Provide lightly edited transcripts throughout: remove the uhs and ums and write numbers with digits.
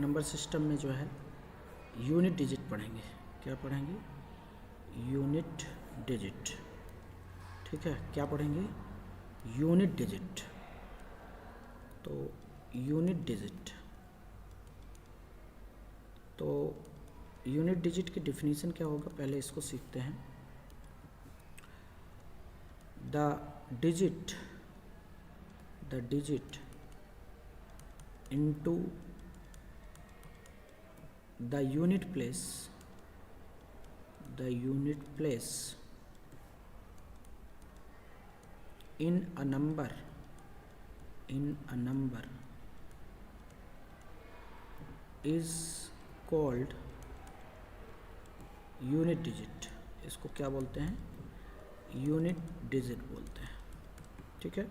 Number system में जो है यूनिट डिजिट पढ़ेंगे। क्या पढ़ेंगे? Unit digit. ठीक है, क्या पढ़ेंगे? Unit digit. तो यूनिट डिजिट, तो यूनिट डिजिट की डेफिनेशन क्या होगा, पहले इसको सीखते हैं। The digit into the unit place in a number is called unit digit. इसको क्या बोलते हैं? यूनिट डिजिट बोलते हैं। ठीक है,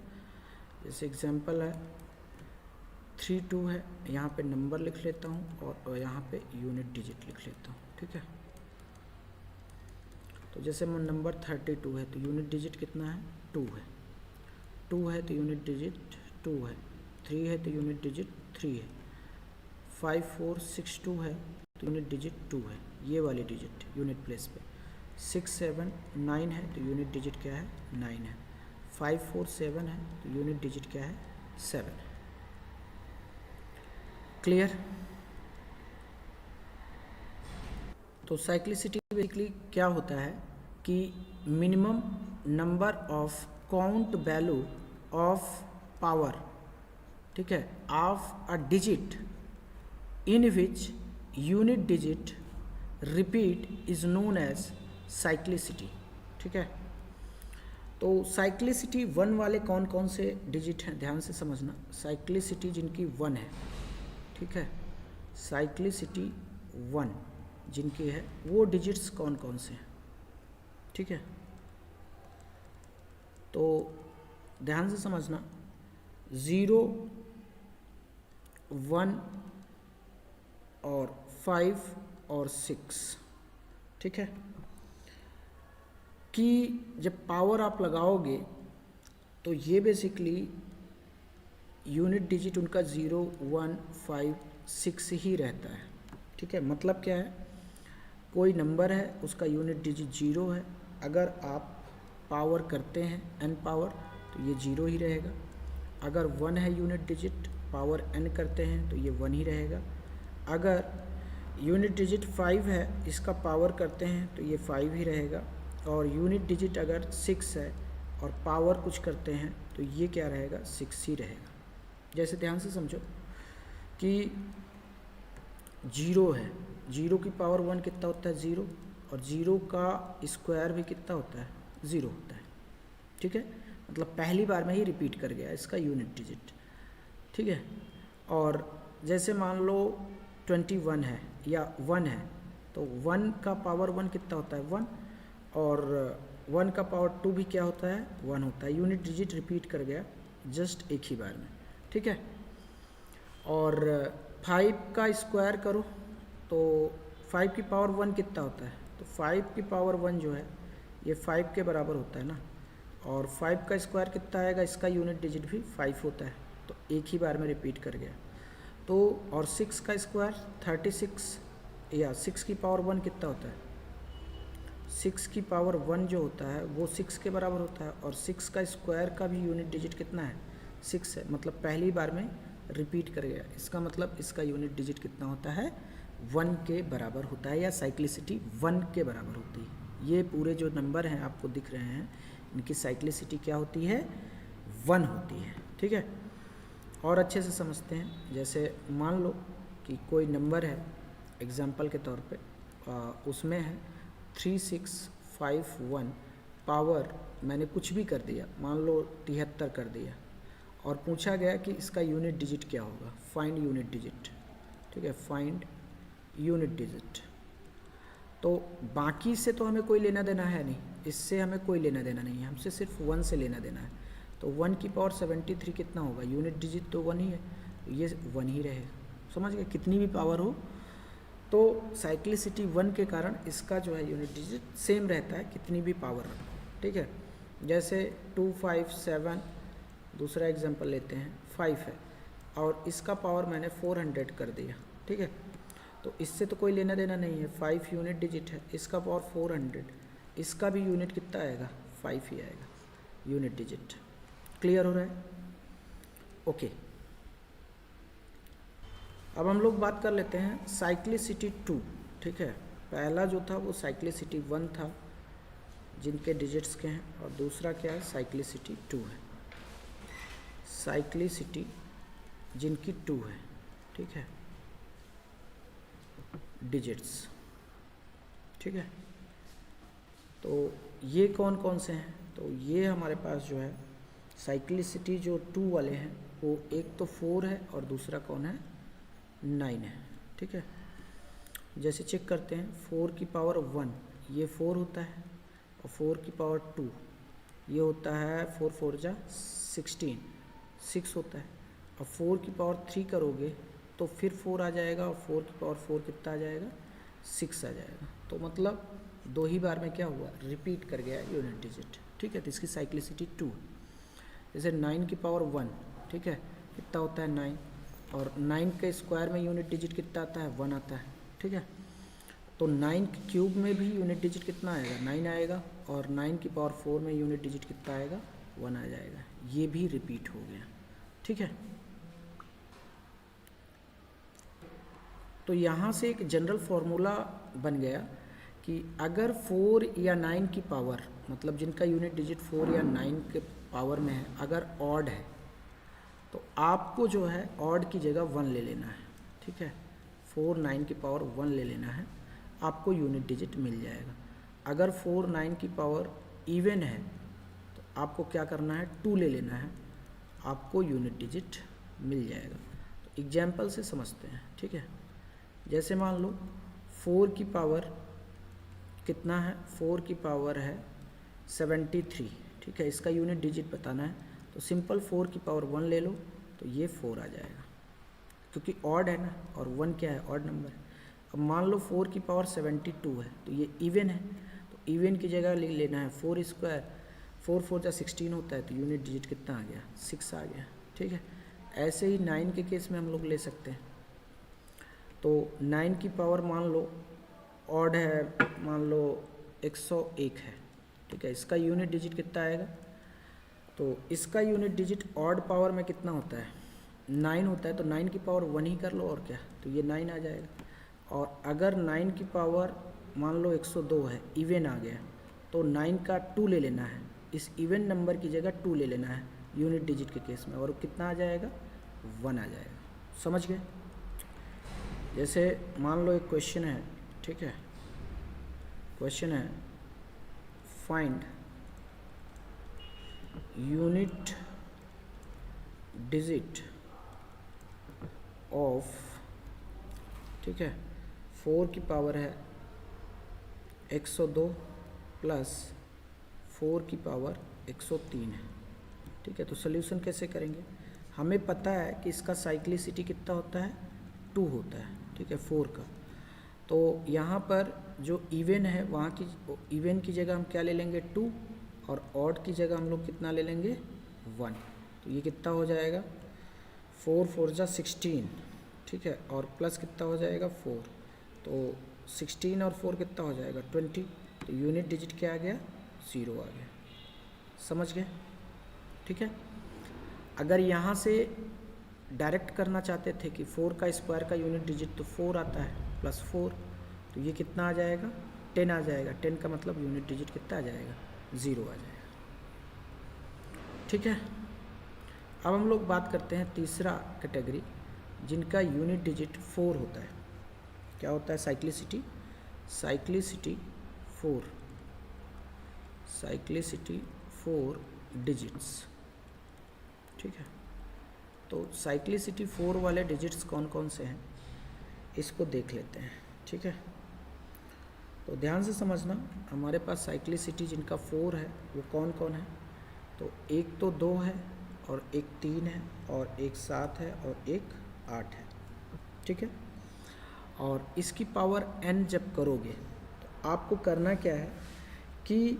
जैसे एग्जांपल है 32 है, यहाँ पे नंबर लिख लेता हूँ और यहाँ पे यूनिट डिजिट लिख लेता हूँ। ठीक है, तो जैसे नंबर 32 है तो यूनिट डिजिट कितना है? 2 है। 2 है तो यूनिट डिजिट 2 है। 3 है तो यूनिट डिजिट 3 है। 5 4 6 2 है तो यूनिट डिजिट 2 है, ये वाली डिजिट यूनिट प्लेस पे। 6 7 9 है तो यूनिट डिजिट क्या है? 9 है। 5 4 7 है तो यूनिट डिजिट क्या है? 7 है। क्लियर? तो साइक्लिसिटी बेसिकली क्या होता है कि minimum number of count value of power, ठीक है, of a digit in which unit digit repeat is known as cyclicity. ठीक है, तो साइक्लिसिटी 1 वाले कौन कौन से डिजिट हैं, ध्यान से समझना। साइक्लिसिटी जिनकी 1 है, ठीक है, साइक्लिसिटी 1 जिनकी है वो डिजिट्स कौन कौन से हैं? ठीक है, तो ध्यान से समझना। 0 1 और 5 और 6, ठीक है, कि जब पावर आप लगाओगे तो ये बेसिकली यूनिट डिजिट उनका 0 1 5 6 ही रहता है। ठीक है, मतलब क्या है, कोई नंबर है उसका यूनिट डिजिट 0 है, अगर आप पावर करते हैं n पावर तो ये 0 ही रहेगा। अगर 1 है यूनिट डिजिट, पावर n करते हैं तो ये 1 ही रहेगा। अगर यूनिट डिजिट 5 है, इसका पावर करते हैं तो ये 5 ही रहेगा। और यूनिट डिजिट अगर 6 है और पावर कुछ करते हैं तो ये क्या रहेगा? 6 ही रहेगा। जैसे ध्यान से समझो कि 0 है, 0 की पावर 1 कितना होता है? 0, और 0 का स्क्वायर भी कितना होता है? 0 होता है। ठीक है, मतलब पहली बार में ही रिपीट कर गया इसका यूनिट डिजिट। ठीक है, और जैसे मान लो 21 है या 1 है, तो 1 का पावर 1 कितना होता है? 1, और 1 का पावर 2 भी क्या होता है? 1 होता है। यूनिट डिजिट रिपीट कर गया जस्ट एक ही बार में। ठीक है, और 5 का स्क्वायर करो तो 5 की पावर 1 कितना होता है? तो 5 की पावर 1 जो है ये 5 के बराबर होता है ना, और 5 का स्क्वायर कितना आएगा? इसका यूनिट डिजिट भी 5 होता है, तो एक ही बार में रिपीट कर गया। तो और 6 का स्क्वायर 36, या 6 की पावर 1 कितना होता है? 6 की पावर 1 जो होता है वो 6 के बराबर होता है, और 6 का स्क्वायर का भी यूनिट डिजिट कितना है? 6 है, मतलब पहली बार में रिपीट कर गया। इसका मतलब इसका यूनिट डिजिट कितना होता है? 1 के बराबर होता है, या साइक्लिसिटी 1 के बराबर होती है। ये पूरे जो नंबर हैं आपको दिख रहे हैं, इनकी साइक्लिसिटी क्या होती है? 1 होती है। ठीक है, और अच्छे से समझते हैं। जैसे मान लो कि कोई नंबर है, एग्जाम्पल के तौर पे उसमें है 3651, पावर मैंने कुछ भी कर दिया, मान लो 73 कर दिया, और पूछा गया कि इसका यूनिट डिजिट क्या होगा? Find unit digit. ठीक है, फाइंड यूनिट डिजिट। तो बाकी से तो हमें कोई लेना देना है नहीं, इससे हमें कोई लेना देना नहीं है, हमसे सिर्फ 1 से लेना देना है। तो 1 की पावर 73 कितना होगा? यूनिट डिजिट तो 1 ही है, तो ये 1 ही रहेगा। समझ गए? कितनी भी पावर हो तो साइक्लिसिटी 1 के कारण इसका जो है यूनिट डिजिट सेम रहता है, कितनी भी पावर रखो। ठीक है, जैसे 2 5 7, दूसरा एग्जांपल लेते हैं, 5 है और इसका पावर मैंने 400 कर दिया। ठीक है। तो इससे तो कोई लेना देना नहीं है, 5 यूनिट डिजिट है, इसका पावर 400, इसका भी यूनिट कितना आएगा, 5 ही आएगा यूनिट डिजिट। क्लियर हो रहा है? ओके। अब हम लोग बात कर लेते हैं साइक्लिसिटी 2, ठीक है। पहला जो था वो साइक्लिसिटी 1 था जिनके डिजिट्स के हैं, और दूसरा क्या है, साइक्लिसिटी 2 है। साइक्लिसिटी जिनकी 2 है, ठीक है, डिजिट्स, ठीक है। तो ये कौन कौन से हैं, तो ये हमारे पास जो है साइक्लिसिटी जो 2 वाले हैं वो एक तो 4 है और दूसरा कौन है, 9 है, ठीक है। जैसे चेक करते हैं, 4 की पावर 1 ये 4 होता है, और 4 की पावर 2 ये होता है 4 4 जा 16, 6 होता है। और 4 की पावर 3 करोगे तो फिर 4 आ जाएगा, और 4 की पावर 4 कितना आ जाएगा, 6 आ जाएगा। तो मतलब 2 ही बार में क्या हुआ, रिपीट कर गया यूनिट डिजिट, ठीक है। तो इसकी साइक्लिसिटी 2। जैसे 9 की पावर 1, ठीक है, कितना होता है 9, और 9 के स्क्वायर में यूनिट डिजिट कितना आता है, 1 आता है, ठीक है। तो 9 के क्यूब में भी यूनिट डिजिट कितना आएगा, 9 आएगा, और 9 की पावर 4 में यूनिट डिजिट कितना आएगा, 1 आ जाएगा। ये भी रिपीट हो गया, ठीक है। तो यहाँ से एक जनरल फॉर्मूला बन गया कि अगर 4 या 9 की पावर, मतलब जिनका यूनिट डिजिट 4 या 9 के पावर में है, अगर ऑड है तो आपको जो है ऑड की जगह 1 ले लेना है, ठीक है। 4 9 की पावर 1 ले लेना है, आपको यूनिट डिजिट मिल जाएगा। अगर 4 9 की पावर इवन है तो आपको क्या करना है, 2 ले लेना है, आपको यूनिट डिजिट मिल जाएगा। तो एग्जाम्पल से समझते हैं, ठीक है। जैसे मान लो 4 की पावर कितना है, 4 की पावर है 73, ठीक है। इसका यूनिट डिजिट बताना है, तो सिंपल 4 की पावर 1 ले लो, तो ये 4 आ जाएगा, क्योंकि ऑड है ना, और 1 क्या है, ऑड नंबर है। अब मान लो 4 की पावर 72 है, तो ये इवन है, तो इवन की जगह ले लेना है 4 स्क्वायर, 4 4 जा 16 होता है, तो यूनिट डिजिट कितना आ गया, 6 आ गया, ठीक है। ऐसे ही 9 के केस में हम लोग ले सकते हैं। तो 9 की पावर मान लो ऑड है, मान लो 101 है, ठीक है। इसका यूनिट डिजिट कितना आएगा, तो इसका यूनिट डिजिट ऑड पावर में कितना होता है, 9 होता है, तो 9 की पावर 1 ही कर लो, और क्या, तो ये 9 आ जाएगा। और अगर 9 की पावर मान लो 102 है, इवन आ गया, तो 9 का 2 ले लेना है, इस इवन नंबर की जगह 2 ले लेना है यूनिट डिजिट के केस में, और कितना आ जाएगा, 1 आ जाएगा। समझ गए? जैसे मान लो एक क्वेश्चन है, ठीक है, क्वेश्चन है फाइंड यूनिट डिजिट ऑफ, ठीक है, 4 की पावर है 102 प्लस 4 की पावर 103 है, ठीक है। तो सोल्यूशन कैसे करेंगे, हमें पता है कि इसका साइक्लिसिटी कितना होता है, 2 होता है, ठीक है, 4 का। तो यहाँ पर जो इवन है वहाँ की इवन की जगह हम क्या ले लेंगे, 2, और ऑड की जगह हम लोग कितना ले लेंगे, 1। तो ये कितना हो जाएगा, 4 4 जा 16, ठीक है, और प्लस कितना हो जाएगा 4, तो 16 और 4 कितना हो जाएगा 20। तो यूनिट डिजिट क्या आ गया, 0 आ गया। समझ गए? ठीक है। अगर यहाँ से डायरेक्ट करना चाहते थे कि 4 का स्क्वायर का यूनिट डिजिट तो 4 आता है, प्लस 4, तो ये कितना आ जाएगा, 10 आ जाएगा। 10 का मतलब यूनिट डिजिट कितना आ जाएगा, 0 आ जाएगा। ठीक है। अब हम लोग बात करते हैं तीसरा कैटेगरी, जिनका यूनिट डिजिट 4 होता है। क्या होता है, साइक्लिसिटी 4 डिजिट्स। ठीक है। तो साइक्लिसिटी 4 वाले डिजिट्स कौन कौन से हैं, इसको देख लेते हैं। ठीक है। तो ध्यान से समझना, हमारे पास साइक्लिसिटी जिनका 4 है वो कौन कौन है। तो एक तो 2 है, और एक 3 है, और एक 7 है, और एक 8 है। ठीक है। और इसकी पावर n जब करोगे तो आपको करना क्या है कि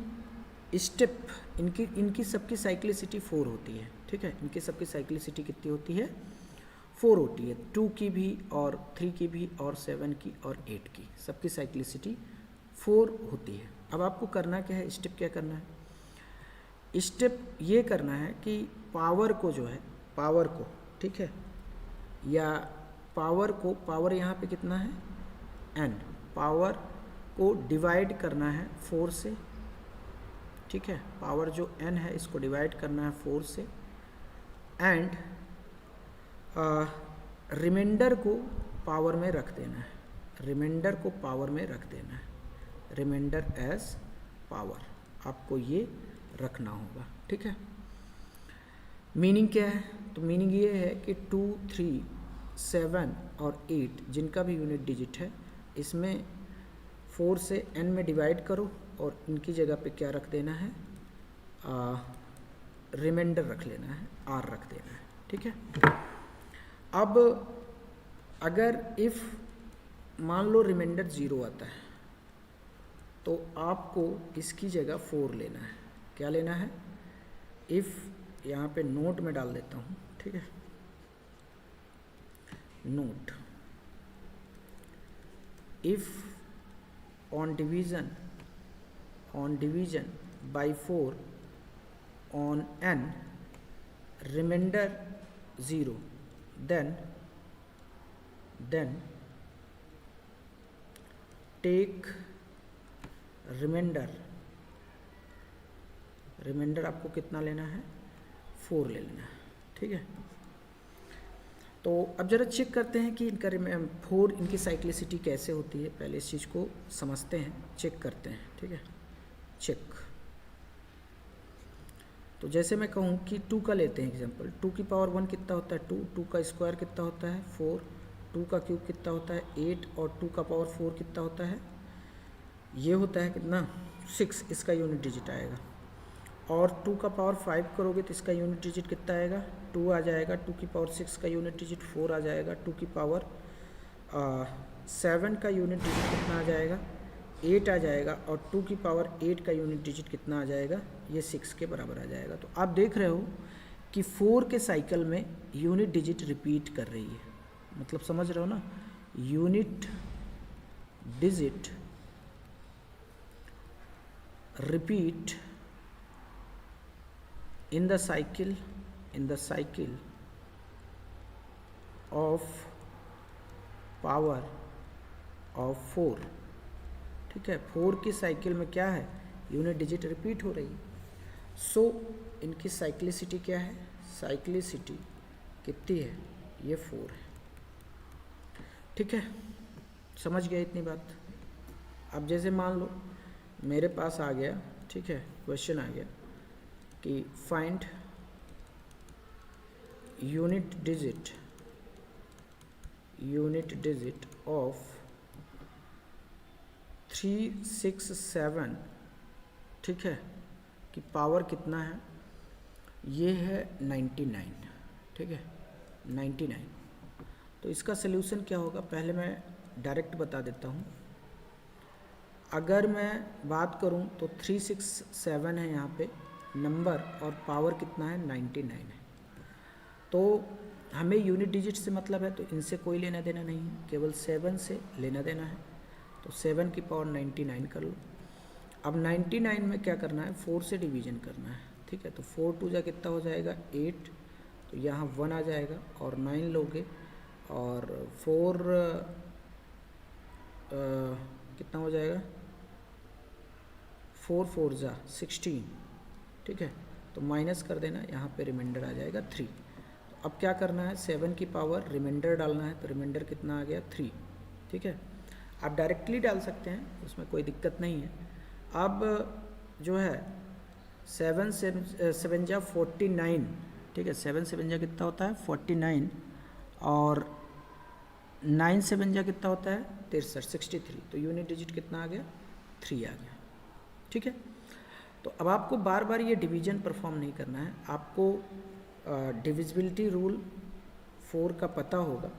स्टेप इनकी सबकी साइक्लिसिटी 4 होती है। ठीक है। इनकी सबकी साइक्लिसिटी कितनी होती है, 4 होती है, 2 की भी और 3 की भी और 7 की और 8 की, सबकी साइक्लिसिटी 4 होती है। अब आपको करना क्या है, स्टेप क्या करना है, स्टेप ये करना है कि पावर को जो है, पावर को, ठीक है, या पावर को, पावर यहाँ पे कितना है n, पावर को डिवाइड करना है 4 से, ठीक है, पावर जो n है इसको डिवाइड करना है 4 से, एंड रिमाइंडर को पावर में रख देना है, रिमाइंडर को पावर में रख देना है, रिमाइंडर एज पावर आपको ये रखना होगा, ठीक है। मीनिंग क्या है, तो मीनिंग ये है कि 2, 3, 7 और 8 जिनका भी यूनिट डिजिट है इसमें 4 से n में डिवाइड करो और इनकी जगह पे क्या रख देना है, रिमाइंडर रख लेना है, r रख देना है, ठीक है। अब अगर इफ़ मान लो रिमाइंडर 0 आता है तो आपको इसकी जगह 4 लेना है, क्या लेना है, इफ़ यहाँ पे नोट में डाल देता हूँ, ठीक है, note, if on division by 4 on n remainder 0, then take remainder आपको कितना लेना है, 4 ले लेना है, ठीक है। तो अब जरा चेक करते हैं कि इनका 4 इनकी साइक्लिसिटी कैसे होती है, पहले इस चीज़ को समझते हैं, चेक करते हैं, ठीक है, चेक। तो जैसे मैं कहूँ कि 2 का लेते हैं एग्जांपल, 2 की पावर 1 कितना होता है 2, 2 का स्क्वायर कितना होता है 4, 2 का क्यूब कितना होता है 8 और 2 का पावर 4 कितना होता है, ये होता है कितना 6, इसका यूनिट डिजिट आएगा। और 2 का पावर 5 करोगे तो इसका यूनिट डिजिट कितना आएगा 2 आ जाएगा, 2 की पावर 6 का यूनिट डिजिट 4 आ जाएगा, 2 की पावर 7 का यूनिट डिजिट कितना आ जाएगा 8 आ जाएगा, और 2 की पावर 8 का यूनिट डिजिट कितना आ जाएगा, ये 6 के बराबर आ जाएगा। तो आप देख रहे हो कि 4 के साइकिल में यूनिट डिजिट रिपीट कर रही है, मतलब समझ रहे हो ना, unit digit repeat in the cycle of power of 4, ठीक है, 4 की साइकिल में क्या है, यूनिट डिजिट रिपीट हो रही है। सो इनकी साइक्लिसिटी क्या है, साइक्लिसिटी कितनी है, ये 4 है, ठीक है, समझ गया इतनी बात। अब जैसे मान लो मेरे पास आ गया, ठीक है, क्वेश्चन आ गया कि फाइंड यूनिट डिजिट ऑफ 3, 6, 7, ठीक है, कि पावर कितना है, ये है 99, ठीक है, 99। तो इसका सलूशन क्या होगा, पहले मैं डायरेक्ट बता देता हूँ। अगर मैं बात करूँ तो 3, 6, 7 है यहाँ पे नंबर, और पावर कितना है 99 है। तो हमें यूनिट डिजिट से मतलब है, तो इनसे कोई लेना देना नहीं है, केवल 7 से लेना देना है। तो 7 की पावर 99 कर लो। अब 99 में क्या करना है, 4 से डिवीजन करना है, ठीक है। तो 4 2 जा कितना हो जाएगा 8, तो यहाँ 1 आ जाएगा, और 9 लोगे और 4 कितना हो जाएगा, 4 4 जा 16, ठीक है। तो माइनस कर देना, यहाँ पे रिमाइंडर आ जाएगा 3। तो अब क्या करना है, 7 की पावर रिमाइंडर डालना है, तो रिमाइंडर कितना आ गया 3, ठीक है। आप डायरेक्टली डाल सकते हैं, उसमें कोई दिक्कत नहीं है। अब जो है 7 7 जा 49, ठीक है, 7 7 जा कितना होता है 49, और 9 7 जा कितना होता है 63, 63। तो यूनिट डिजिट कितना आ गया 3 आ गया, ठीक है। तो अब आपको बार बार ये डिवीजन परफॉर्म नहीं करना है, आपको डिविजिबिलिटी रूल 4 का पता होगा,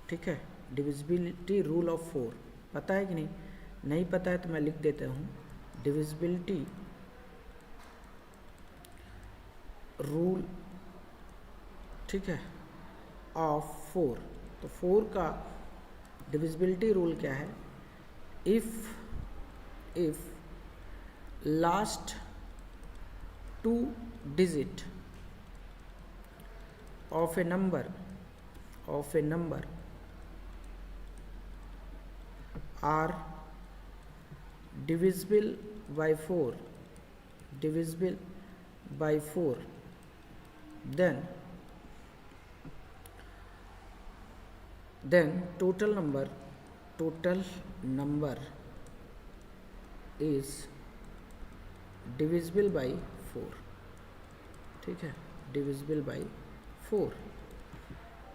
ठीक है। डिविजिबिलिटी रूल ऑफ 4 पता है कि नहीं, नहीं पता है तो मैं लिख देता हूँ, डिविजिबिलिटी रूल, ठीक है, ऑफ 4। तो 4 का डिविजिबिलिटी रूल क्या है? If last 2 digit of a number are divisible by 4 then total number is divisible by 4। ठीक है, divisible by 4।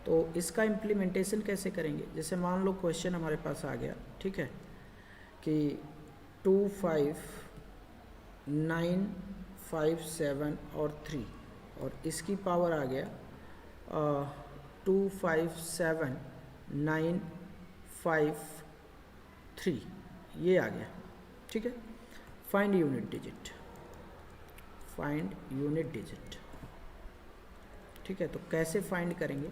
तो इसका इम्प्लीमेंटेशन कैसे करेंगे? जैसे मान लो क्वेश्चन हमारे पास आ गया, ठीक है, कि 2, 5, 9, 5, 7 और 3, और इसकी पावर आ गया 2, 5, 7, 9, 5, 3, ये आ गया। ठीक है, फाइंड यूनिट डिजिट। ठीक है, तो कैसे फाइंड करेंगे?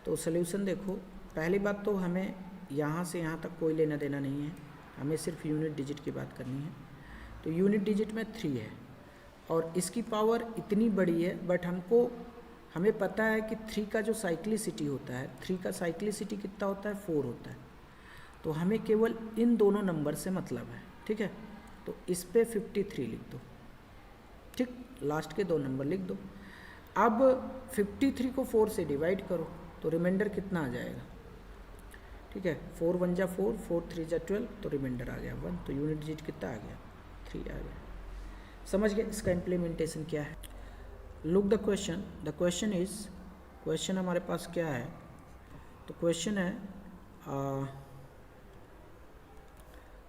तो सोल्यूशन देखो, पहली बात तो हमें यहाँ से यहाँ तक कोई लेना देना नहीं है, हमें सिर्फ यूनिट डिजिट की बात करनी है। तो यूनिट डिजिट में 3 है और इसकी पावर इतनी बड़ी है, बट हमें पता है कि 3 का जो साइक्लिसिटी होता है, 3 का साइक्लिसिटी कितना होता है? 4 होता है। तो हमें केवल इन दोनों नंबर से मतलब है। ठीक है, तो इस पे 53 लिख दो। ठीक, लास्ट के 2 नंबर लिख दो। अब 53 को 4 से डिवाइड करो तो रिमाइंडर कितना आ जाएगा? ठीक है, 4 1 जा 4, 4 3 जा 12, तो रिमाइंडर आ गया 1। तो यूनिट डिजिट कितना आ गया? 3 आ गया। समझ गए इसका इम्प्लीमेंटेशन क्या है? Look the question is, question हमारे पास क्या है? तो क्वेश्चन है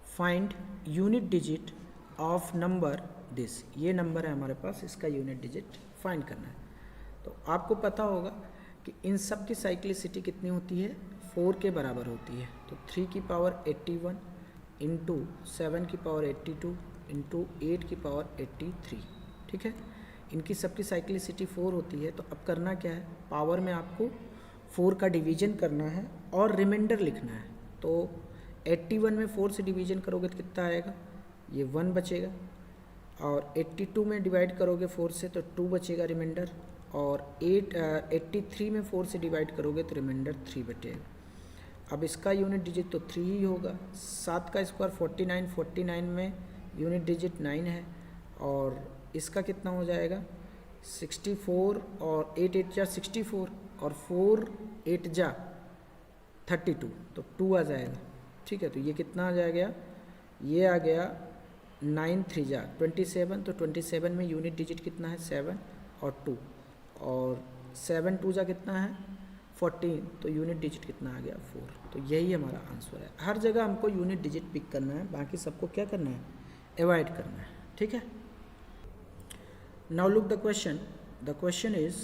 find unit digit of number this. ये नंबर है हमारे पास, इसका यूनिट डिजिट फाइंड करना है। तो आपको पता होगा कि इन सब की साइक्लिसिटी कितनी होती है? 4 के बराबर होती है। तो 3 की पावर 81 इंटू 7 की पावर 82 इंटू 8 की पावर 83। ठीक है, इनकी सबकी साइक्लिसिटी 4 होती है। तो अब करना क्या है? पावर में आपको 4 का डिवीजन करना है और रिमाइंडर लिखना है। तो 81 में 4 से डिवीजन करोगे तो कितना आएगा? ये 1 बचेगा। और 82 में डिवाइड करोगे 4 से तो 2 बचेगा रिमाइंडर। और 83 में 4 से डिवाइड करोगे तो रिमाइंडर 3 बचेगा। अब इसका यूनिट डिजिट तो 3 ही होगा। 7 का स्क्वायर 49, 49 में यूनिट डिजिट 9 है। और इसका कितना हो जाएगा? 64 और 8 8 जा 64 और 4 8 जा 32, तो 2 आ जाएगा। ठीक है, तो ये कितना आ जाएगा? ये आ गया 9 3 जा 27, तो 27 में यूनिट डिजिट कितना है? 7 और 2, और 7 2 जा कितना है? 14, तो यूनिट डिजिट कितना आ गया? 4। तो यही हमारा आंसर है। हर जगह हमको यूनिट डिजिट पिक करना है, बाकी सबको क्या करना है? अवॉइड करना है। ठीक है, now look the question is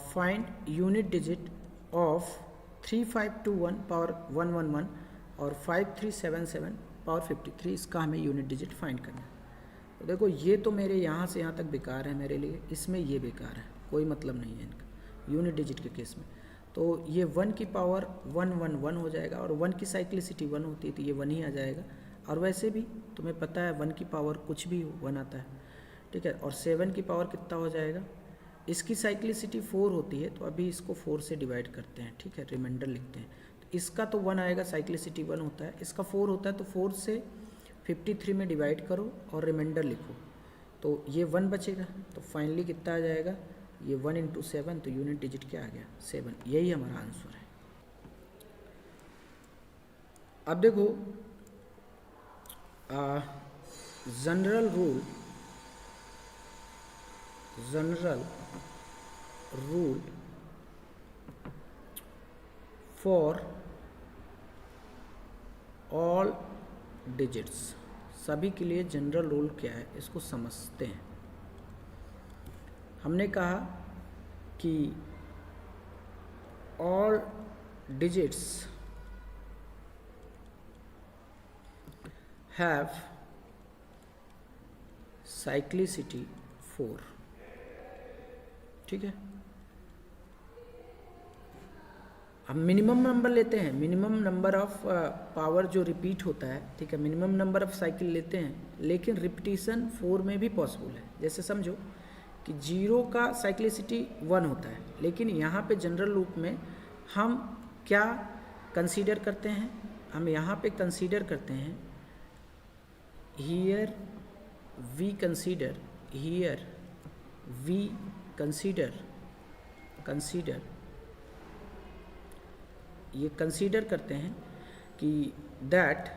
find unit digit of 3521 power 111 और 5377 पावर 53। इसका हमें यूनिट डिजिट फाइंड करना है। तो देखो, ये तो मेरे यहाँ से यहाँ तक बेकार है मेरे लिए, इसमें ये बेकार है, कोई मतलब नहीं है इनका यूनिट डिजिट के केस में। तो ये 1 की पावर 111 हो जाएगा, और 1 की साइक्लिसिटी 1 होती है तो ये 1 ही आ जाएगा। और वैसे भी तुम्हें पता है 1 की पावर कुछ भी 1 आता है। ठीक है, और 7 की पावर कितना हो जाएगा? इसकी साइक्लिसिटी 4 होती है, तो अभी इसको 4 से डिवाइड करते हैं। ठीक है, रिमाइंडर लिखते हैं। तो इसका तो 1 आएगा, साइक्लिसिटी 1 होता है, इसका 4 होता है, तो 4 से 53 में डिवाइड करो और रिमाइंडर लिखो, तो ये 1 बचेगा। तो फाइनली कितना आ जाएगा? ये 1 इंटू 7, तो यूनिट डिजिट क्या आ गया? 7। यही हमारा आंसर है। अब देखो, general rule for all digits, सभी के लिए जनरल रूल क्या है इसको समझते हैं। हमने कहा कि ऑल डिजिट्स हैव साइक्लिसिटी 4। ठीक है, हम मिनिमम नंबर लेते हैं, मिनिमम नंबर ऑफ पावर जो रिपीट होता है, ठीक है, मिनिमम नंबर ऑफ साइकिल लेते हैं, लेकिन रिपीटिशन 4 में भी पॉसिबल है। जैसे समझो कि 0 का साइक्लिसिटी 1 होता है, लेकिन यहाँ पे जनरल लूप में हम क्या कंसीडर करते हैं, हम यहाँ पे कंसीडर करते हैं, हियर वी कंसीडर ये कंसीडर करते हैं कि that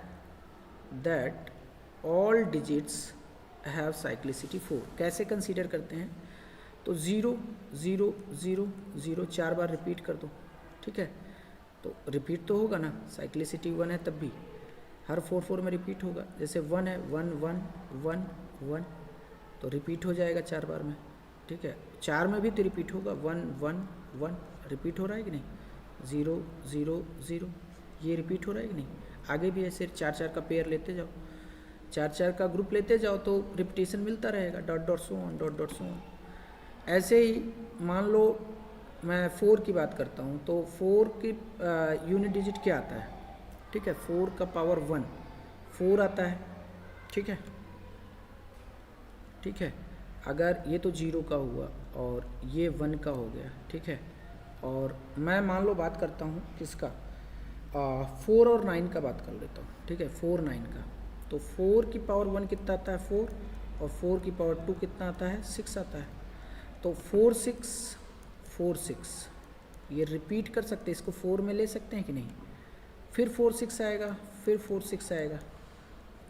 all digits have cyclicity 4। कैसे कंसीडर करते हैं, तो 0 0 0 0 4 बार रिपीट कर दो, ठीक है, तो रिपीट तो होगा ना, साइक्लिसिटी 1 है तब भी हर 4 4 में रिपीट होगा। जैसे 1 है 1 1 1 1 तो रिपीट हो जाएगा 4 बार में, ठीक है, 4 में भी तो रिपीट होगा, 1 1 1 रिपीट हो रहा है कि नहीं, 0 0 0 ये रिपीट हो रहा है कि नहीं। आगे भी ऐसे 4 4 का पेयर लेते जाओ, 4 4 का ग्रुप लेते जाओ तो रिपीटेशन मिलता रहेगा, dot dot so on dot dot so on. ऐसे ही मान लो मैं 4 की बात करता हूँ, तो 4 की यूनिट डिजिट क्या आता है, ठीक है, 4 का पावर 1 4 आता है, ठीक है, ठीक है। अगर ये तो 0 का हुआ और ये 1 का हो गया, ठीक है, और मैं मान लो बात करता हूँ किसका, 4 और 9 का बात कर लेता हूँ, ठीक है, 4 9 का, तो 4 की पावर 1 कितना आता है 4, और 4 की पावर 2 कितना आता है 6 आता है, तो 4 6 4 6 ये रिपीट कर सकते हैं, इसको 4 में ले सकते हैं कि नहीं, फिर 4 6 आएगा, फिर 4 6 आएगा,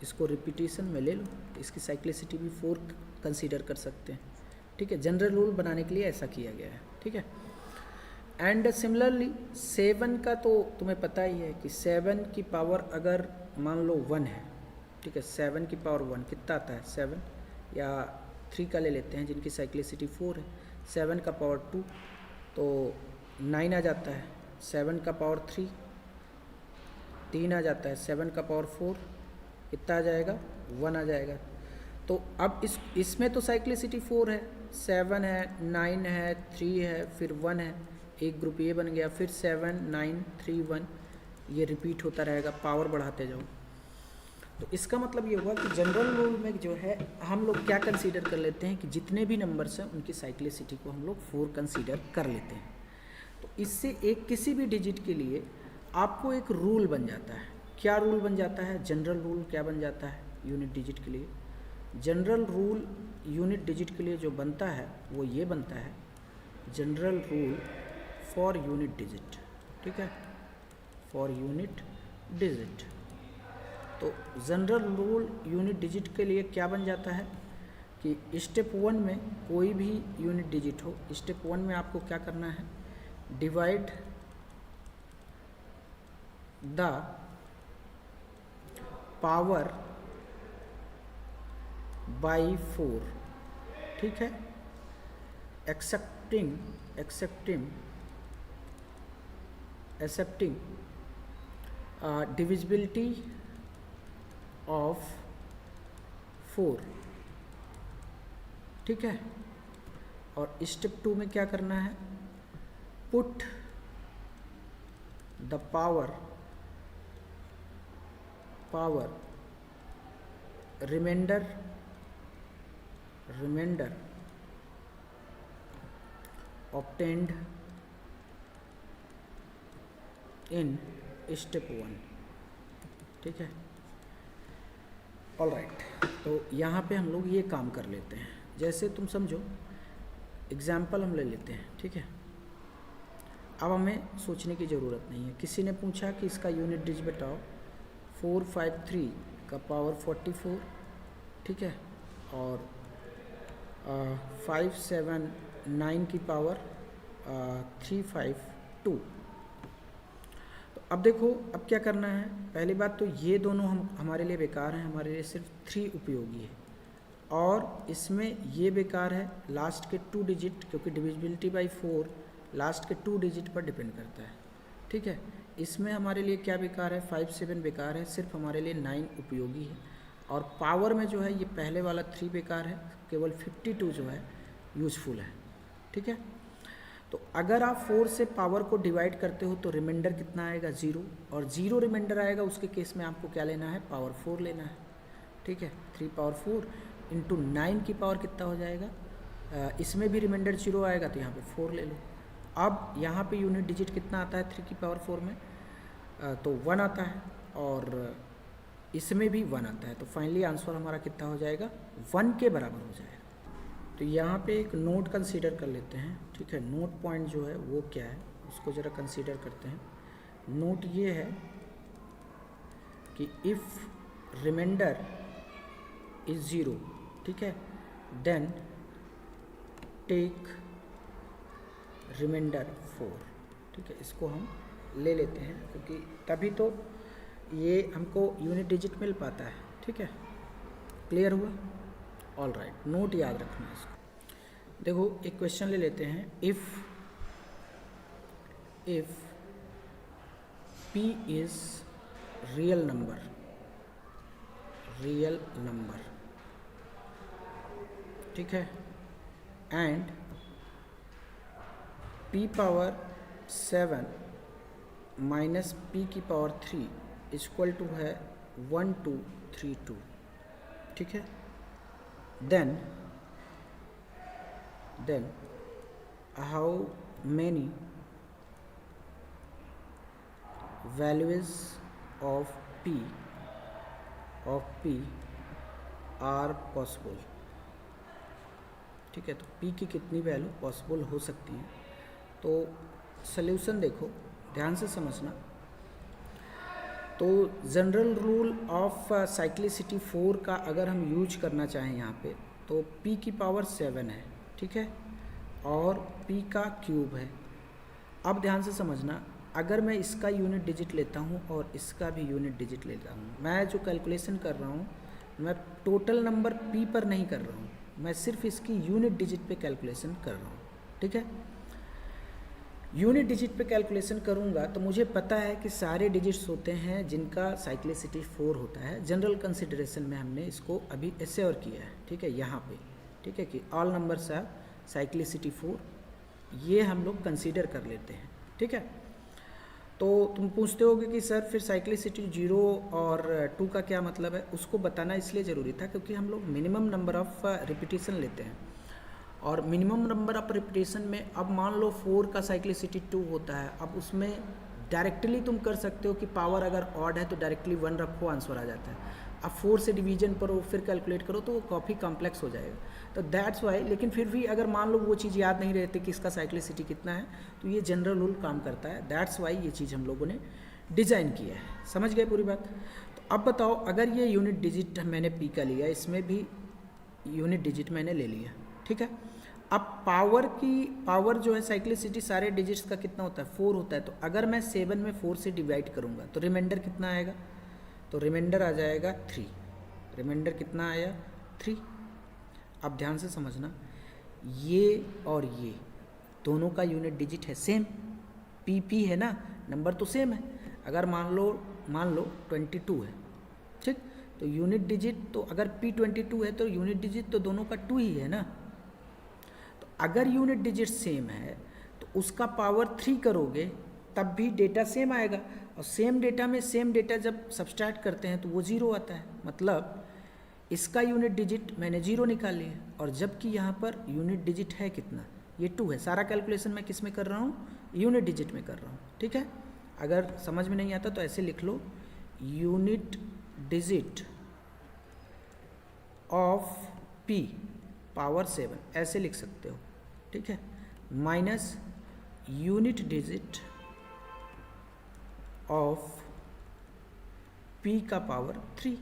इसको रिपीटेशन में ले लो, इसकी साइक्लिसिटी भी 4 कंसीडर कर सकते हैं, ठीक है। जनरल रूल बनाने के लिए ऐसा किया गया है, ठीक है। एंड सिमिलरली 7 का तो तुम्हें पता ही है कि 7 की पावर अगर मान लो 1 है, ठीक है, 7 की पावर 1 कितना आता है 7, या 3 का ले लेते हैं जिनकी साइक्लिसिटी 4 है, 7 का पावर 2 तो 9 आ जाता है, 7 का पावर 3 आ जाता है, 7 का पावर 4 कितना आ जाएगा 1 आ जाएगा। तो अब इसमें तो साइक्लिसिटी 4 है, 7 है 9 है 3 है फिर 1 है, एक ग्रुप ये बन गया, फिर 7 9 3 1 ये रिपीट होता रहेगा, पावर बढ़ाते जाओ। तो इसका मतलब ये हुआ कि जनरल रूल में जो है हम लोग क्या कंसीडर कर लेते हैं कि जितने भी नंबर्स हैं उनकी साइक्लिसिटी को हम लोग 4 कंसीडर कर लेते हैं। तो इससे एक किसी भी डिजिट के लिए आपको एक रूल बन जाता है। क्या रूल बन जाता है, जनरल रूल क्या बन जाता है यूनिट डिजिट के लिए। जनरल रूल यूनिट डिजिट के लिए जो बनता है वो ये बनता है, general rule for unit digit, ठीक है, फॉर यूनिट डिजिट। तो जनरल रूल यूनिट डिजिट के लिए क्या बन जाता है कि स्टेप 1 में कोई भी यूनिट डिजिट हो, स्टेप 1 में आपको क्या करना है, डिवाइड द पावर बाई 4, ठीक है, एक्सेप्टिंग डिविजिबिलिटी ऑफ 4, ठीक है। और स्टेप 2 में क्या करना है, put the power remainder obtained in step 1, ठीक है, ऑल राइट। तो यहाँ पे हम लोग ये काम कर लेते हैं। जैसे तुम समझो एग्जाम्पल हम ले लेते हैं, ठीक है, अब हमें सोचने की ज़रूरत नहीं है। किसी ने पूछा कि इसका यूनिट डिजिट बताओ, 453 का पावर 44, ठीक है, और 579 की पावर 352। तो अब देखो अब क्या करना है, पहली बात तो ये दोनों हमारे लिए बेकार हैं, हमारे लिए सिर्फ 3 उपयोगी है, और इसमें ये बेकार है लास्ट के 2 डिजिट, क्योंकि डिविजिबिलिटी बाई 4 लास्ट के 2 डिजिट पर डिपेंड करता है, ठीक है। इसमें हमारे लिए क्या बेकार है, 5 7 बेकार है, सिर्फ हमारे लिए 9 उपयोगी है। और पावर में जो है ये पहले वाला 3 बेकार है, केवल 52 जो है यूज़फुल है, ठीक है। तो अगर आप 4 से पावर को डिवाइड करते हो तो रिमाइंडर कितना आएगा 0, और 0 रिमाइंडर आएगा उसके केस में आपको क्या लेना है, पावर 4 लेना है। ठीक है, 3 पावर 4 इंटू 9 की पावर कितना हो जाएगा, इसमें भी रिमाइंडर 0 आएगा तो यहाँ पे 4 ले लो। अब यहाँ पे यूनिट डिजिट कितना आता है 3 की पावर 4 में, तो 1 आता है, और इसमें भी 1 आता है, तो फाइनली आंसर हमारा कितना हो जाएगा, 1 के बराबर हो जाएगा। तो यहाँ पे एक नोट कंसीडर कर लेते हैं। ठीक है, नोट पॉइंट जो है वो क्या है उसको ज़रा कंसीडर करते हैं। नोट ये है कि इफ़ रिमाइंडर इज़ 0, ठीक है, देन टेक रिमाइंडर 4। ठीक है, इसको हम ले लेते हैं क्योंकि तभी तो ये हमको यूनिट डिजिट मिल पाता है। ठीक है, क्लियर हुआ? ऑल राइट, नोट याद रखना है इसको। देखो एक क्वेश्चन ले लेते हैं। If p is real number, ठीक है, and p power 7 minus p की पावर 3 इक्वल टू है 1 2 3 2, ठीक है, then how many values of p are possible। ठीक है, तो p की कितनी वैल्यू पॉसिबल हो सकती है। तो सल्यूशन देखो, ध्यान से समझना। तो जनरल रूल ऑफ साइक्लिसिटी 4 का अगर हम यूज करना चाहें यहाँ पे, तो p की पावर 7 है, ठीक है, और p का क्यूब है। अब ध्यान से समझना, अगर मैं इसका यूनिट डिजिट लेता हूँ और इसका भी यूनिट डिजिट लेता हूँ, मैं जो कैलकुलेशन कर रहा हूँ मैं टोटल नंबर p पर नहीं कर रहा हूँ, मैं सिर्फ इसकी यूनिट डिजिट पे कैलकुलेशन कर रहा हूँ। ठीक है, यूनिट डिजिट पे कैलकुलेशन करूँगा तो मुझे पता है कि सारे डिजिट्स होते हैं जिनका साइक्लिसिटी 4 होता है। जनरल कंसिडरेशन में हमने इसको अभी ऐसे और किया है। ठीक है, यहाँ पे ठीक है कि ऑल नंबर्स आर साइक्लिसिटी 4, ये हम लोग कंसीडर कर लेते हैं। ठीक है, तो तुम पूछते होगे कि सर फिर साइक्लिसिटी 0 और 2 का क्या मतलब है। उसको बताना इसलिए ज़रूरी था क्योंकि हम लोग मिनिमम नंबर ऑफ रिपीटिशन लेते हैं, और मिनिमम नंबर ऑफ रिपीटिशन में अब मान लो 4 का साइक्लिसिटी 2 होता है। अब उसमें डायरेक्टली तुम कर सकते हो कि पावर अगर ऑड है तो डायरेक्टली 1 रखो, आंसर आ जाता है। अब 4 से डिवीजन करो फिर कैलकुलेट करो तो वो काफ़ी कॉम्प्लेक्स हो जाएगा, तो दैट्स वाई। लेकिन फिर भी अगर मान लो वो चीज़ याद नहीं रहती कि इसका साइक्लिसिटी कितना है, तो ये जनरल रूल काम करता है। दैट्स वाई ये चीज़ हम लोगों ने डिज़ाइन किया है। समझ गए पूरी बात? तो अब बताओ, अगर ये यूनिट डिजिट मैंने पी का लिया, इसमें भी यूनिट डिजिट मैंने ले लिया, ठीक है। अब पावर जो है साइक्लिसिटी सारे डिजिट्स का कितना होता है 4 होता है। तो अगर मैं 7 में 4 से डिवाइड करूँगा तो रिमाइंडर कितना आएगा, तो रिमाइंडर आ जाएगा 3। रिमाइंडर कितना आया 3। अब ध्यान से समझना, ये और ये दोनों का यूनिट डिजिट है सेम, पी है ना, नंबर तो सेम है। अगर मान लो 22 है, ठीक, तो यूनिट डिजिट तो अगर p 22 है तो यूनिट डिजिट तो दोनों का 2 ही है ना। तो अगर यूनिट डिजिट सेम है तो उसका पावर 3 करोगे तब भी डेटा सेम आएगा, और सेम डेटा में सेम डेटा जब सब्सट्रैक्ट करते हैं तो वो 0 आता है। मतलब इसका यूनिट डिजिट मैंने 0 निकाल लिया, और जबकि यहाँ पर यूनिट डिजिट है कितना, ये 2 है। सारा कैलकुलेशन मैं किस में कर रहा हूँ, यूनिट डिजिट में कर रहा हूँ। ठीक है, अगर समझ में नहीं आता तो ऐसे लिख लो, unit digit of p power 7, ऐसे लिख सकते हो। ठीक है, minus unit digit of p का पावर 3।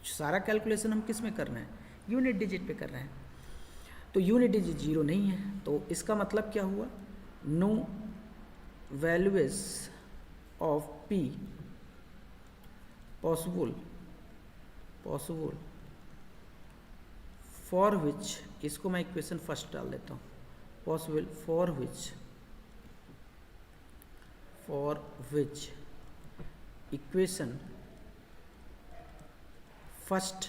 सारा कैलकुलेशन हम किस में कर रहे हैं, यूनिट डिजिट पे कर रहे हैं। तो यूनिट डिजिट 0 नहीं है, तो इसका मतलब क्या हुआ, no values of p possible for which, इसको मैं इक्वेशन फर्स्ट डाल देता हूँ, possible for which equation first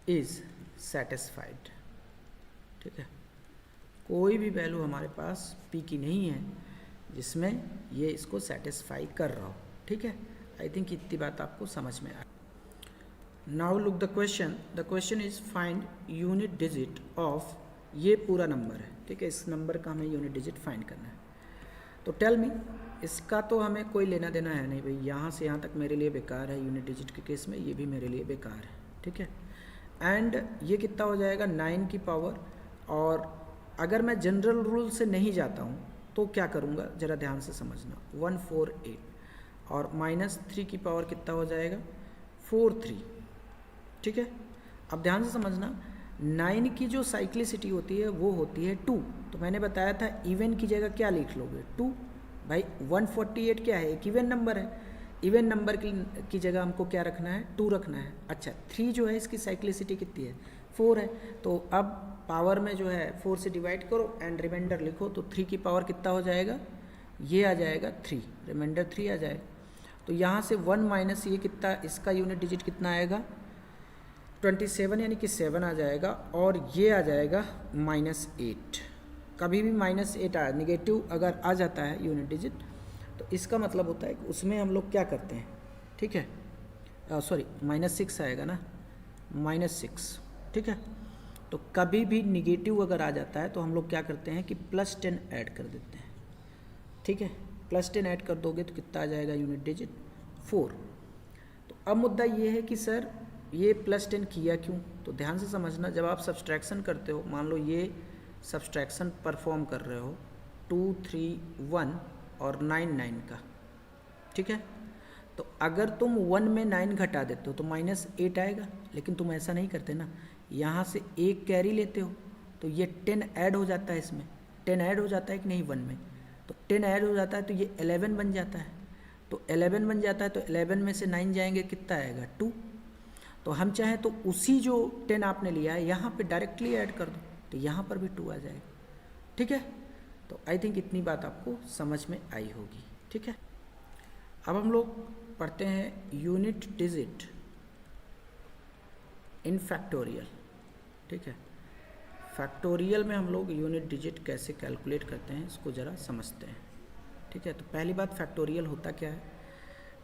is satisfied. ठीक है, कोई भी वैल्यू हमारे पास p की नहीं है जिसमें ये इसको सेटिस्फाई कर रहा हो, ठीक है। आई थिंक इतनी बात आपको समझ में आ। Now look the question is find unit digit of, ये पूरा नंबर है, ठीक है, इस नंबर का हमें यूनिट डिजिट फाइंड करना है। तो टेल मी, इसका तो हमें कोई लेना देना है नहीं भाई, यहाँ से यहाँ तक मेरे लिए बेकार है, यूनिट डिजिट के केस में ये भी मेरे लिए बेकार है, ठीक है। एंड ये कितना हो जाएगा 9 की पावर, और अगर मैं जनरल रूल से नहीं जाता हूँ तो क्या करूँगा ज़रा ध्यान से समझना, 148 और -3 की पावर कितना हो जाएगा 43, ठीक है। अब ध्यान से समझना, 9 की जो साइक्लिसिटी होती है वो होती है 2, तो मैंने बताया था इवन की जगह क्या लिख लोगे 2, भाई 148 क्या है, एक इवन नंबर है, इवन नंबर की जगह हमको क्या रखना है 2 रखना है। अच्छा 3 जो है इसकी साइक्लिसिटी कितनी है 4 है, तो अब पावर में जो है 4 से डिवाइड करो एंड रिमाइंडर लिखो, तो 3 की पावर कितना हो जाएगा, ये आ जाएगा 3, रिमाइंडर 3 आ जाएगा। तो यहाँ से 1 माइनस ये कितना, इसका यूनिट डिजिट कितना आएगा 27, यानी कि 7 आ जाएगा, और ये आ जाएगा -8। कभी भी -8 आ निगेटिव अगर आ जाता है यूनिट डिजिट, तो इसका मतलब होता है कि उसमें हम लोग क्या करते हैं, ठीक है, सॉरी -6 आएगा ना, -6, ठीक है। तो कभी भी निगेटिव अगर आ जाता है तो हम लोग क्या करते हैं कि +10 ऐड कर देते हैं, ठीक है। +10 ऐड कर दोगे तो कितना आ जाएगा यूनिट डिजिट 4। तो अब मुद्दा ये है कि सर ये +10 किया क्यों, तो ध्यान से समझना, जब आप सब्सट्रैक्शन करते हो, मान लो ये सब्सट्रैक्शन परफॉर्म कर रहे हो 2, 3, 1 और 9, 9 का, ठीक है। तो अगर तुम 1 में 9 घटा देते हो तो -8 आएगा, लेकिन तुम ऐसा नहीं करते ना, यहाँ से एक कैरी लेते हो, तो ये 10 ऐड हो जाता है, इसमें 10 ऐड हो जाता है कि नहीं 1 में, तो 10 ऐड हो जाता है तो ये 11 बन जाता है, तो 11 बन जाता है, तो 11 में से 9 जाएंगे कितना आएगा 2। तो हम चाहें तो उसी जो 10 आपने लिया है यहाँ पे डायरेक्टली ऐड कर दो, तो यहाँ पर भी 2 आ जाएगा, ठीक है। तो आई थिंक इतनी बात आपको समझ में आई होगी, ठीक है। अब हम लोग पढ़ते हैं यूनिट डिजिट इन फैक्टोरियल, ठीक है। फैक्टोरियल में हम लोग यूनिट डिजिट कैसे कैलकुलेट करते हैं इसको ज़रा समझते हैं, ठीक है। तो पहली बात फैक्टोरियल होता क्या है,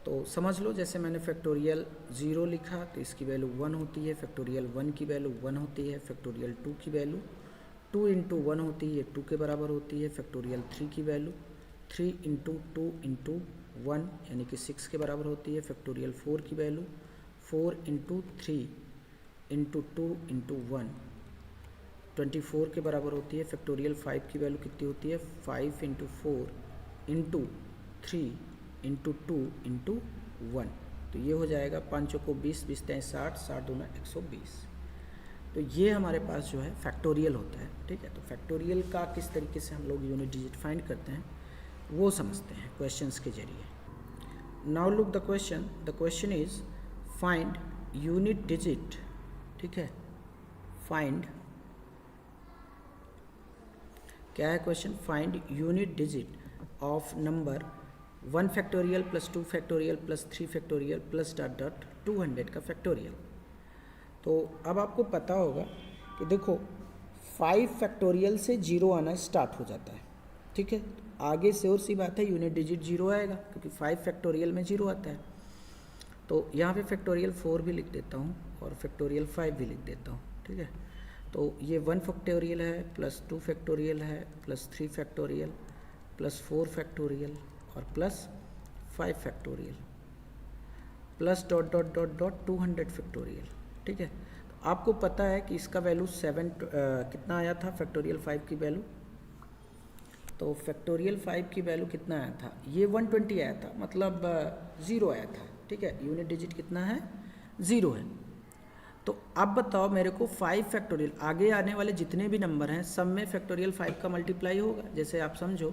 तो समझ लो, जैसे मैंने फैक्टोरियल 0 लिखा तो इसकी वैल्यू 1 होती है, फैक्टोरियल 1 की वैल्यू 1 होती है, फैक्टोरियल 2 की वैल्यू 2 × 1 होती है, 2 के बराबर होती है, फैक्टोरियल 3 की वैल्यू 3 × 2 × 1 यानी कि 6 के बराबर होती है, फैक्टोरियल 4 की वैल्यू 4 × 3 × 2 × 1 24 के बराबर होती है, फैक्टोरियल 5 की वैल्यू कितनी होती है 5 × 4 × 3 × 2 × 1, तो ये हो जाएगा 5 को 20, 20 × 60, 60 दूना 120। तो ये हमारे पास जो है फैक्टोरियल होता है, ठीक है। तो फैक्टोरियल का किस तरीके से हम लोग यूनिट डिजिट फाइंड करते हैं वो समझते हैं क्वेश्चंस के जरिए। Now look the question is find unit digit, ठीक है, फाइंड, क्या है question, find unit digit of number 1 factorial + 2 factorial + 3 factorial + 200 का फैक्टोरियल। तो अब आपको पता होगा कि देखो 5 फैक्टोरियल से 0 आना स्टार्ट हो जाता है, ठीक है। आगे से और सी बात है यूनिट डिजिट 0 आएगा, क्योंकि 5 फैक्टोरियल में 0 आता है। तो यहाँ पे फैक्टोरियल 4 भी लिख देता हूँ और फैक्टोरियल 5 भी लिख देता हूँ, ठीक है। तो ये 1 फैक्टोरियल है +2 फैक्टोरियल है +3 फैक्टोरियल +4 फैक्टोरियल और +5 फैक्टोरियल +... 200 फैक्टोरियल, ठीक है। तो आपको पता है कि इसका वैल्यू 7 कितना आया था फैक्टोरियल 5 की वैल्यू, तो फैक्टोरियल 5 की वैल्यू कितना आया था, ये 120 आया था, मतलब 0 आया था, ठीक है। यूनिट डिजिट कितना है 0 है। तो अब बताओ मेरे को 5 फैक्टोरियल, आगे आने वाले जितने भी नंबर हैं सब में फैक्टोरियल 5 का मल्टीप्लाई होगा। जैसे आप समझो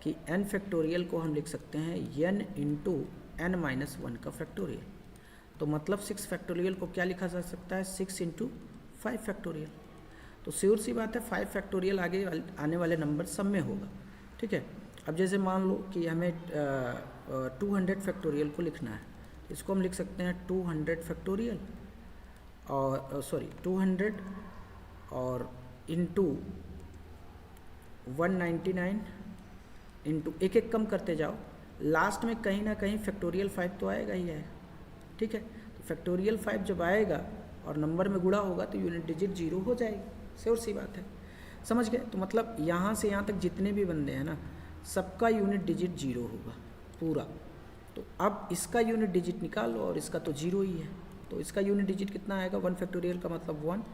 कि n फैक्टोरियल को हम लिख सकते हैं n × n-1 का फैक्टोरियल, तो मतलब 6 फैक्टोरियल को क्या लिखा जा सकता है 6 × 5 फैक्टोरियल। तो श्योर सी बात है 5 फैक्टोरियल आगे आने वाले नंबर सब में होगा, ठीक है। अब जैसे मान लो कि हमें 200 फैक्टोरियल को लिखना है, इसको हम लिख सकते हैं 200 फैक्टोरियल और 200 और इंटू 199 इंटू, एक एक कम करते जाओ, लास्ट में कहीं ना कहीं फैक्टोरियल 5 तो आएगा ही आएगा, ठीक है। तो फैक्टोरियल 5 जब आएगा और नंबर में गुणा होगा तो यूनिट डिजिट 0 हो जाएगी, सिर्फ सी बात है, समझ गए। तो मतलब यहाँ से यहाँ तक जितने भी बंदे हैं ना, सबका यूनिट डिजिट 0 होगा पूरा। तो अब इसका यूनिट डिजिट निकाल लो और इसका तो 0 ही है, तो इसका यूनिट डिजिट कितना आएगा, 1 फैक्टोरियल का मतलब 1,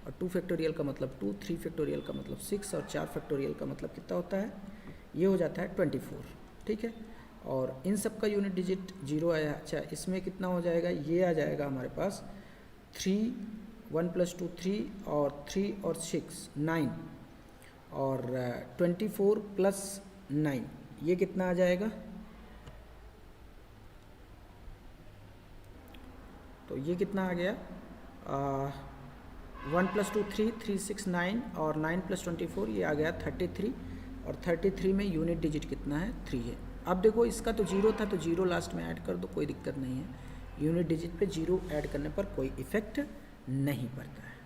और 2 फैक्टोरियल का मतलब 2, 3 फैक्टोरियल का मतलब 6, और 4 फैक्टोरियल का मतलब कितना होता है, ये हो जाता है 24, ठीक है। और इन सब का यूनिट डिजिट 0 आया। अच्छा, इसमें कितना हो जाएगा, ये आ जाएगा हमारे पास 3, 1 + 2 3, और 3 और 6 9, और 24 + 9 ये कितना आ जाएगा, तो ये कितना आ गया, 1 + 2 3, 3 6 9, और 9 + 24 ये आ गया 33, और 33 में यूनिट डिजिट कितना है, 3 है। अब देखो इसका तो 0 था, तो 0 लास्ट में ऐड कर दो, कोई दिक्कत नहीं है। यूनिट डिजिट पे 0 ऐड करने पर कोई इफेक्ट नहीं पड़ता है।